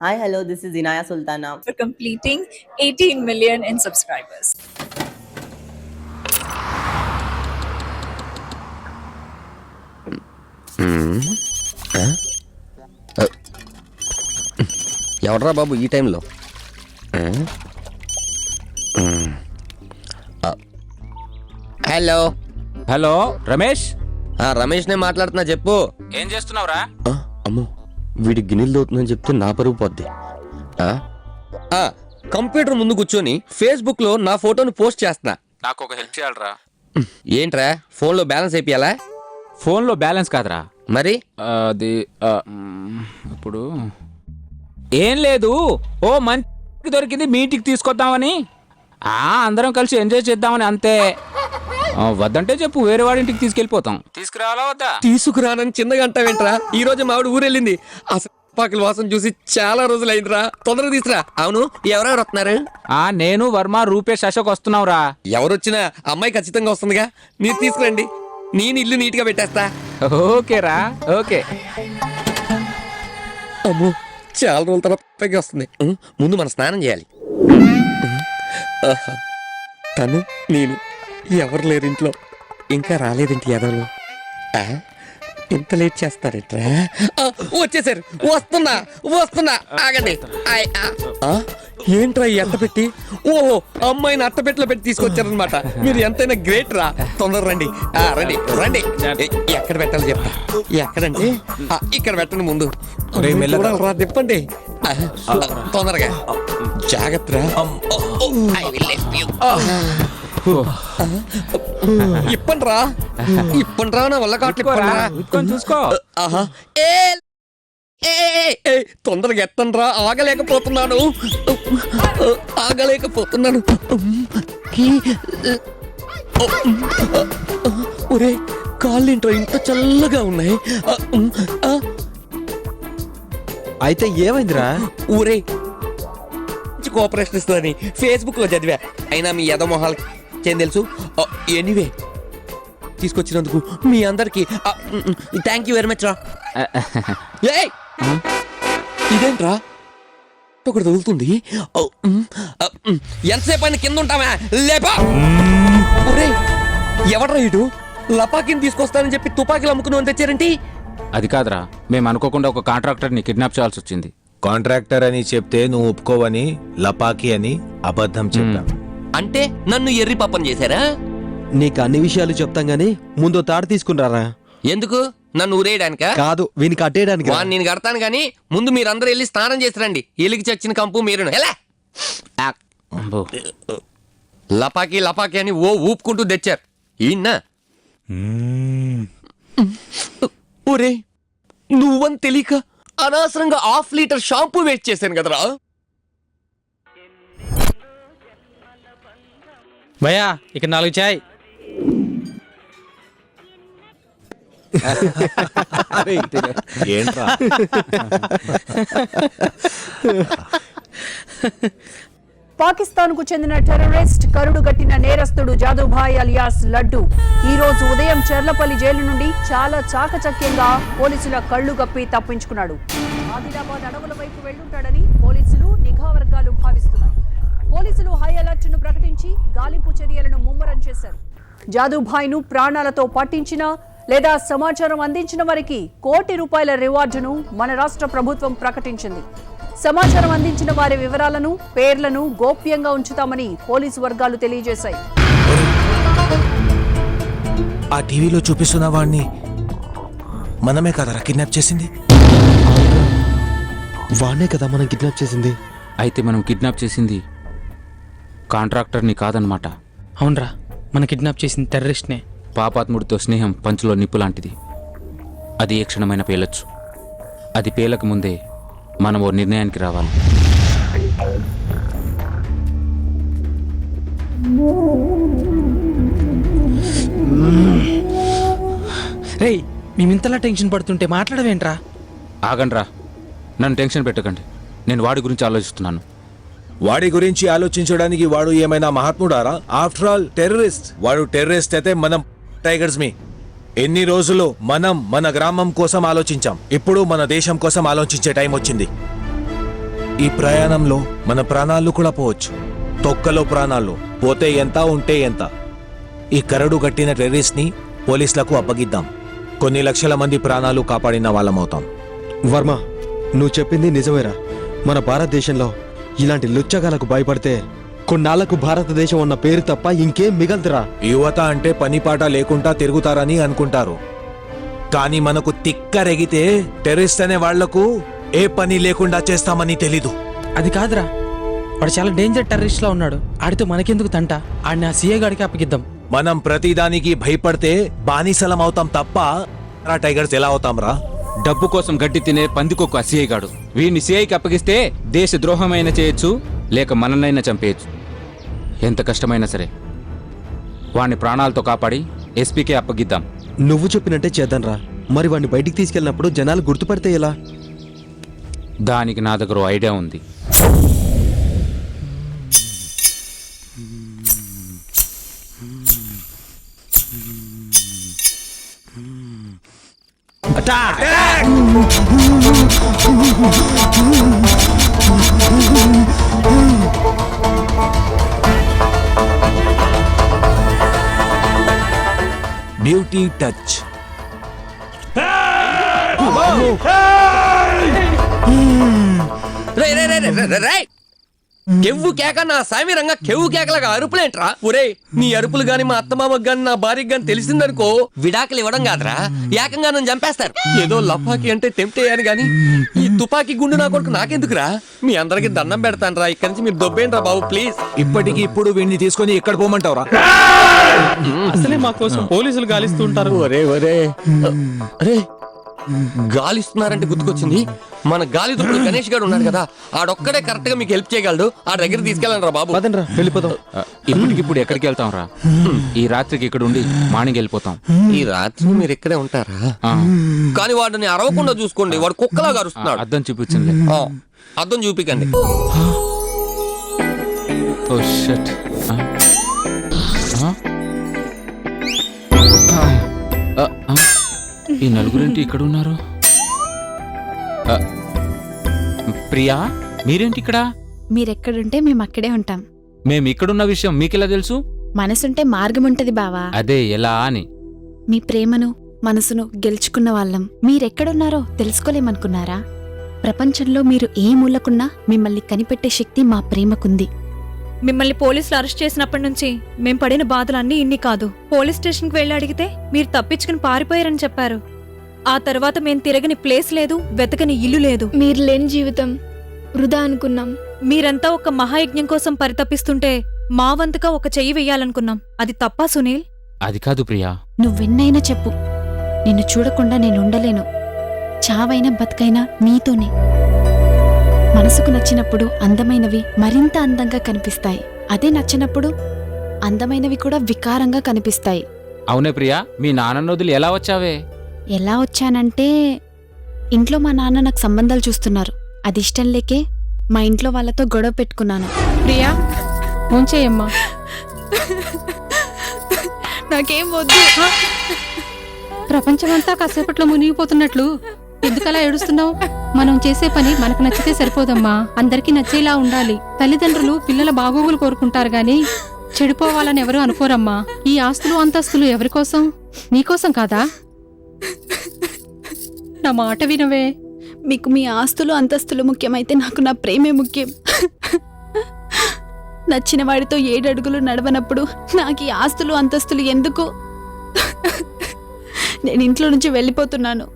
Hi, hello, this is Inaya Sultana. For completing 18 million in subscribers. ఎవర్రా బాబు ఈ టైంలో? Hello hello Ramesh, రమేష్నే మాట్లాడుతున్నా, చెప్పు. ఏం చేస్తున్నావురా? అమ్మో, వీడి గిన్నెలు దోతుందని చెప్తే నా పరుగు పోద్ది. కంప్యూటర్ ముందు కూర్చొని ఫేస్బుక్ లో నా ఫోటోని పోస్ట్ చేస్తున్నా. నాకు ఒక హెల్ప్ చేయాలరా. ఏంట్రా, ఫోన్లో బ్యాలెన్స్ అయిపోయాలా? ఫోన్లో బ్యాలెన్స్ కాదురా, మరి అది ఇప్పుడు ఏం లేదు. ఓ మంచి దొరికింది, మీ ఇంటికి తీసుకొద్దామని. అందరం కలిసి ఎంజాయ్ చేద్దామని అంతే. వద్దంటే చెప్పు, వేరే వాడి ఇంటికి తీసుకెళ్ళిపోతాం. తీసుకురావాలా వద్దా? తీసుకురానని చిన్నగా అంటావేంట్రా? ఈ రోజు మావిడ ఊరెళ్ళింది. అసలు పాకల వాసన చూసి చాలా రోజులు అయిందిరా. తొందరగా తీసురా. అవును, ఎవరెవరు వస్తున్నారు? నేను, వర్మ, రూపేష్, అశోక్ వస్తున్నావురా. ఎవరొచ్చినా అమ్మాయి ఖచ్చితంగా వస్తుందిగా. మీరు తీసుకురండి, నేను ఇల్లు నీట్ గా పెట్టేస్తా. ఓకేరా, ఓకే. అమ్మో, చాలా రోజుల తర్వాత పైకి వస్తుంది. ముందు మనం స్నానం చేయాలి. తను నేను ఎవరు లేరు ఇంట్లో. ఇంకా రాలేదేంటి ఎదవలు? ఇంత లేట్ చేస్తారేట్రా? వచ్చేసారు, వస్తున్నా వస్తున్నా, ఆగండి. ఏంట్రా ఈ అట్టపెట్టి? ఓహో, అమ్మాయిని అట్టపెట్టిలో పెట్టి తీసుకొచ్చారనమాట. మీరు ఎంతైనా గ్రేట్ రా. తొందర రండి, రండి రండి. ఎక్కడ పెట్టాలి చెప్తా. ఎక్కడంటే ఇక్కడ పెట్టండి. ముందు రా, తిప్పండి తొందరగా. జాగ్రత్త. ఇప్పండి రా, ఇప్పండి రా, నా వల్ల కావట్లేదు. చూసుకో. తొందరగా ఎత్తండి రా, ఆగలేకపోతున్నాను. ఒరే, కాళ్ళేంట్రా ఇంత చల్లగా ఉన్నాయి? అయితే ఏమైందిరా? ఊరే కోఆపరేషన్ ఇస్తుందని ఫేస్బుక్ లో చదివా. అయినా మీ యద మొహాలకి ఏం తెలుసు? ఎనీవే, తీసుకొచ్చినందుకు మీ అందరికి థ్యాంక్ యూ వెరీ మచ్ రా. ఇదేంట్రా ఒకటి తగులుతుంది? ఎంతసేపు అయినా కింద ఉంటామా? లేపా. ఎవడ్రా ఇటు? లపాకిని తీసుకొస్తానని చెప్పి తుపాకీలు అమ్ముకుని తెచ్చారేంటి? అది కాదురా, మేము అనుకోకుండా ఒక కాంట్రాక్టర్ని కిడ్నాప్ చేయాల్సి వచ్చింది. కాంట్రాక్టర్ అని చెప్తే నువ్వు ఒప్పుకోవని లపాకి అని అబద్ధం చెప్పాం. అంటే నన్ను ఎర్రి పాపం చేశారా? నీకు అన్ని విషయాలు చెప్తాం గానీ ముందు తాడు తీసుకున్నారా? ఎందుకు? నన్ను ఊరేయడానిక? కాదు, వీనికి కట్టేయడానికి. నేను కడతాను గానీ ముందు మీరందరూ వెళ్ళి స్నానం చేసి రండి. ఎలికి చచ్చిన కంపు మీరును. ఎలా లపాకి లపాకి అని ఓ ఊపుకుంటూ తెచ్చారు. ఈయన ఒరే, నువ్వని తెలియక అనవసరంగా 1/2 లీటర్ షాంపూ వేస్ట్ చేశాను కదరా. భయ్యా, ఇక 4 చాయ్. ఏంట్రా? పాకిస్తాన్కు చెందిన టెర్రరిస్ట్ కరుడుగట్టిన నేరస్తుడు జాదూభాయ్ అలియాస్ లడ్డు ఈ రోజు ఉదయం చెర్లపల్లి జైలు నుండి చాలా చాకచక్యంగా పోలీసుల కళ్లు గప్పి తప్పించుకున్నాడు. ఆదిలాబాద్ అడవుల వైపు వెళ్తుంటాడని పోలీసులు, నిఘా వర్గాలు భావిస్తున్నాయి. పోలీసులు హై అలర్ట్ ను ప్రకటించి గాలింపు చర్యలను ముమ్మరం చేశారు. జాదూభాయ్ ను ప్రాణాలతో పట్టించిన లేదా సమాచారం అందించిన వారికి ₹1 కోటి రివార్డును మన రాష్ట్ర ప్రభుత్వం ప్రకటించింది. సమాచారం అందించిన వారి వివరాలను, పేర్లను గోప్యంగా ఉంచుతామని పోలీసు వర్గాలు తెలియజేశాయి. ఆ టీవీలో చూపిస్తున్న వాడిని మనమే కదరా కిడ్నాప్ చేసింది? వాడే కదా మనం కిడ్నాప్ చేసింది. అయితే మనం కిడ్నాప్ చేసింది కాంట్రాక్టర్ని కాదనమాట. అవునరా, మన కిడ్నాప్ చేసిన టెర్రరిస్ట్నే. పాపాత్ముడితో స్నేహం పంచులో నిప్పు లాంటిది. అది ఏ క్షణమైనా పేలొచ్చు. అది పేలక ముందే మనం ఓ నిర్ణయానికి రావాలి. రేయ్, మేమింతలా టెన్షన్ పడుతుంటే మాట్లాడవేంట్రా? ఆగండ్రా, నన్ను టెన్షన్ పెట్టకండి. నేను వాడి గురించి ఆలోచిస్తున్నాను. వాడి గురించి ఆలోచించడానికి వాడు ఏమైనా మహాత్ముడారా? After all terrorist. వాడు టెర్రరిస్ట్ అయితే మనం టైగర్స్ మీ ఎన్ని రోజులు మనం మన గ్రామం కోసం ఆలోచించాం. ఇప్పుడు మన దేశం కోసం ఆలోచించే టైం వచ్చింది. ఈ ప్రయాణంలో మన ప్రాణాలు కూడా పోవచ్చు. తొక్కలో ప్రాణాలు పోతే ఎంత, ఉంటే ఎంత. ఈ కరడు గట్టిన టెర్రరిస్ట్ ని పోలీసులకు అప్పగిద్దాం. కొన్ని లక్షల మంది ప్రాణాలు కాపాడిన వాళ్ళమవుతాం. వర్మ, నువ్వు చెప్పింది నిజమేరా. మన భారతదేశంలో ఇలాంటి లుచ్చగాలకు భయపడితే కొన్నాళ్లకు భారతదేశం ఉన్న పేరు తప్ప ఇంకేం మిగలదురా. యువత అంటే పనిపాట లేకుండా తిరుగుతారని అనుకుంటారు, కానీ మనకు తిక్కరెగితే టెర్రరిస్ట్ అనే వాళ్లకు ఏ పని లేకుండా చేస్తామని తెలీదు. అది కాదురా, వాడు చాలా డేంజర్ టెర్రరిస్ట్ లా ఉన్నాడు. ఆడితో మనకెందుకు తంట, ఆడిని ఆ సీఏ గాడికి అప్పగిద్దాం. మనం ప్రతిదానికి భయపడితే బానిసలం అవుతాం తప్ప టైగర్స్ ఎలా అవుతాం రా? డబ్బు కోసం గడ్డి తినే పందికొక్క సిఐ గాడు. వీడిని సిఐకి అప్పగిస్తే దేశ ద్రోహమైనా చేయొచ్చు, లేక మనల్నైనా చంపేయచ్చు. ఎంత కష్టమైనా సరే వాడిని ప్రాణాలతో కాపాడి ఎస్పీకే అప్పగిద్దాం. నువ్వు చెప్పినట్టే చేద్దాంరా. మరి వాడిని బయటికి తీసుకెళ్ళినప్పుడు జనాలు గుర్తుపడితే ఎలా? దానికి నా దగ్గర ఓ ఐడియా ఉంది. Beauty touch. కెవ్వు కేక నా సామిరంగా కెవ్వు కేకలాగా అరుపులేంట్రా? ఒరే, నీ అరుపులు గాని మా అత్తమామకు గాని నా భార్యకి గాని తెలిసిందనుకో విడాకులు ఇవ్వడం కాదురా, ఏకంగా నన్ను చంపేస్తారు. ఏదో లపాకి అంటే తెంపేయాను గాని ఈ తుపాకీ గుండు నా కొడుకు నాకెందుకురా? మీ అందరికి దండం పెడతాను రా, ఇక్కడి నుంచి మీరు దొబ్బేంట్రా బాబు ప్లీజ్. ఇప్పటికి ఇప్పుడు వీడిని తీసుకొని ఎక్కడ పోమంటావురా? అసలే మా కోసం పోలీసులు గాలిస్తూ ఉంటారు. ఒరే ఒరే అరే, గాలిస్తున్నారంటే గుర్తుకొచ్చింది, మన గాలి దుప్పుడు గణేష్ గారు ఉన్నాడు కదా, ఆడొక్కడే కరెక్ట్ గా మీకు హెల్ప్ చేయగలడు. ఆ దగ్గర తీసుకెళ్ళండి రా బాబు. పదండ్రా, వెళ్ళిపోదాం. ఇప్పటికిప్పుడు ఎక్కడికి వెళ్తాం రా? ఈ రాత్రికి ఇక్కడ ఉండి మార్నింగ్ వెళ్ళిపోతాం. ఈ రాత్రి మీరు ఇక్కడే ఉంటారా? కానీ వాడిని అరవకుండా చూసుకోండి, వాడు కుక్కలాగా అరుస్తున్నాడు. అద్దం చూపించండి. అర్థం చూపికండి. ఓ షట్. ఈ నలుగురేంటి ఇక్కడ ఉన్నారు? ప్రియా, మీరేంటి ఇక్కడ? మీరెక్కడుంటే మేము అక్కడే ఉంటాం. మేము ఇక్కడున్న విషయం మీకెలా తెలుసు? మనసుంటే మార్గం ఉంటది బావా. అదే ఎలా అని. మీ ప్రేమను మనసును గెలుచుకున్న వాళ్ళం మీరెక్కడున్నారో తెలుసుకోలేమనుకున్నారా? ప్రపంచంలో మీరు ఏ మూలకున్నా మిమ్మల్ని కనిపెట్టే శక్తి మా ప్రేమకుంది. మిమ్మల్ని పోలీసులు అరెస్ట్ చేసినప్పటి నుంచి మేం పడిన బాధలన్నీ ఇన్ని కాదు. పోలీస్ స్టేషన్కి వెళ్ళి అడిగితే మీరు తప్పించుకుని పారిపోయారని చెప్పారు. ఆ తర్వాత మేం తిరగని ప్లేస్ లేదు, వెతకని ఇల్లు లేదు. మీరు లేని జీవితం వృధా అనుకున్నాం. మీరంతా ఒక మహాయజ్ఞం కోసం పరితపిస్తుంటే మా వంతుగా ఒక చెయ్యి వెయ్యాలనుకున్నాం. అది తప్పా సునీల్? అది కాదు ప్రియా. నువ్వెన్నైనా చెప్పు, నిన్ను చూడకుండా నేనుండలేను. చావైనా బతుకైనా నీతోనే. మనసుకు నచ్చినప్పుడు అందమైనవి మరింత అందంగా కనిపిస్తాయి. అదే నచ్చినప్పుడు అందమైనవి కూడా వికారంగా కనిపిస్తాయి. అవునే ప్రియా, మీ నాన్న వదిలి ఎలా వచ్చావే? ఎలా వచ్చానంటే, ఇంట్లో మా నాన్న నాకు సంబంధాలు చూస్తున్నారు. అది ఇష్టం లేకే మా ఇంట్లో వాళ్ళతో గొడవ పెట్టుకున్నాను. ప్రియా, ఉంచేయమ్మా. నాకేం వద్దు. ప్రపంచమంతా కాసేపట్లో మునిగిపోతున్నట్లు ఎందుకలా ఏడుస్తున్నావు? మనం చేసే పని మనకు నచ్చితే సరిపోదమ్మా, అందరికీ నచ్చేలా ఉండాలి. తల్లిదండ్రులు పిల్లల బాగోగులు కోరుకుంటారు గాని చెడిపోవాలని ఎవరు అనుకోరమ్మా. ఈ ఆస్తులు అంతస్తులు ఎవరి కోసం? నీకోసం కాదా? నా మాట వినవే. మీకు మీ ఆస్తులు అంతస్తులు ముఖ్యమైతే నాకు నా ప్రేమే ముఖ్యం. నచ్చిన వాడితో 7 అడుగులు నడవనప్పుడు నాకు ఈ ఆస్తులు అంతస్తులు ఎందుకు? నేను ఇంట్లో నుంచి వెళ్ళిపోతున్నాను.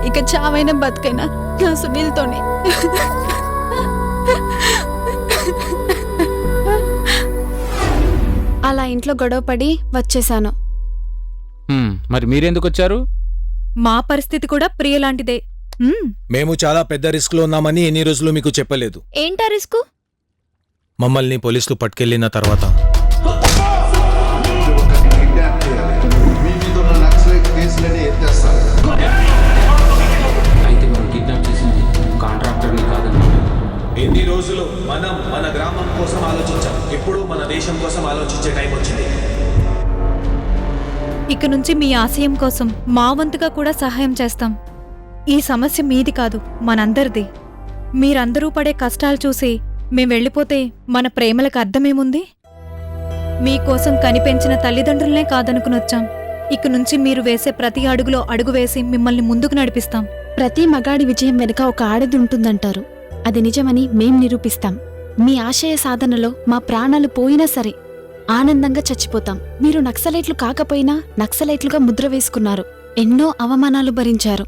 ఇక చావైనా బతుకైనా నా సునీల్తోనే. అలా ఇంట్లో గొడవపడి వచ్చేశాను. మరి మీరెందుకు వచ్చారు? మా పరిస్థితి కూడా ప్రియలాంటిదే. మేము చాలా పెద్ద రిస్క్ లో ఉన్నామని ఎన్ని రోజులు మీకు చెప్పలేదు. ఏంటా రిస్కు? మమ్మల్ని పోలీసులు పట్టుకెళ్లిన తర్వాత అయితే మనం కిడ్నాప్ చేసింది కాంట్రాక్టర్ని కాదన్నమాట. ఎన్ని రోజులు మనం మన గ్రామం కోసం ఆలోచించాం, ఇప్పుడు మన దేశం కోసం ఆలోచించే టైం వచ్చింది. ఇక నుంచి మీ ఆశయం కోసం మా వంతుగా కూడా సహాయం చేస్తాం. ఈ సమస్య మీది కాదు, మనందరిది. మీరందరూ పడే కష్టాలు చూసి మేం వెళ్ళిపోతే మన ప్రేమలకు అర్థమేముంది? మీకోసం కనిపెంచిన తల్లిదండ్రులనే కాదనుకునొచ్చాం. ఇక నుంచి మీరు వేసే ప్రతి అడుగులో అడుగు వేసి మిమ్మల్ని ముందుకు నడిపిస్తాం. ప్రతి మగాడి విజయం వెనుక ఒక ఆడది ఉంటుందంటారు. అది నిజమని మేం నిరూపిస్తాం. మీ ఆశయ సాధనలో మా ప్రాణాలు పోయినా సరే ఆనందంగా చచ్చిపోతాం. మీరు నక్సలైట్లు కాకపోయినా నక్సలైట్లుగా ముద్ర వేసుకున్నారు. ఎన్నో అవమానాలు భరించారు.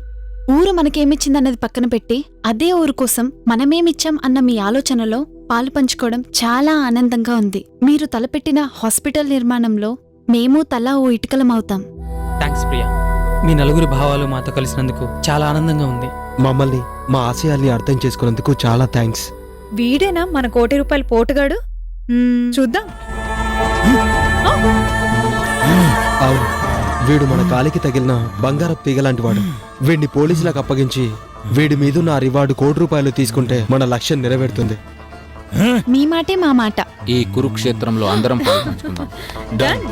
ఊరు మనకేమిచ్చిందన్నది పక్కన పెట్టి అదే ఊరు కోసం మనమేమిచ్చాం అన్న మీ ఆలోచనలో పాలు పంచుకోవడం చాలా ఆనందంగా ఉంది. మీరు తలపెట్టిన హాస్పిటల్ నిర్మాణంలో మేము తలా ఓ ఇటుకలమవుతాం. థ్యాంక్స్ ప్రియా, మీ నలుగురి భావాలు మాతో కలిసినందుకు చాలా ఆనందంగా ఉంది. మమ్మల్ని మా ఆశయాల్ని అర్థం చేసుకున్నందుకు చాలా థ్యాంక్స్. వీడేనా మన ₹1 కోటి పోటుగాడు? చూద్దాం. అవును, వీడు మన కాలికి తగిలిన బంగారపు తీగలాంటి వాడు. వీడిని పోలీసులకు అప్పగించి వీడి మీదున్న ఆ రివార్డు ₹1 కోటి తీసుకుంటే మన లక్ష్యం నెరవేరుతుంది. మీ మాటే మా మాట. ఈ కురుక్షేత్రంలో అందరం పాల్పంచుకుందాం. Done.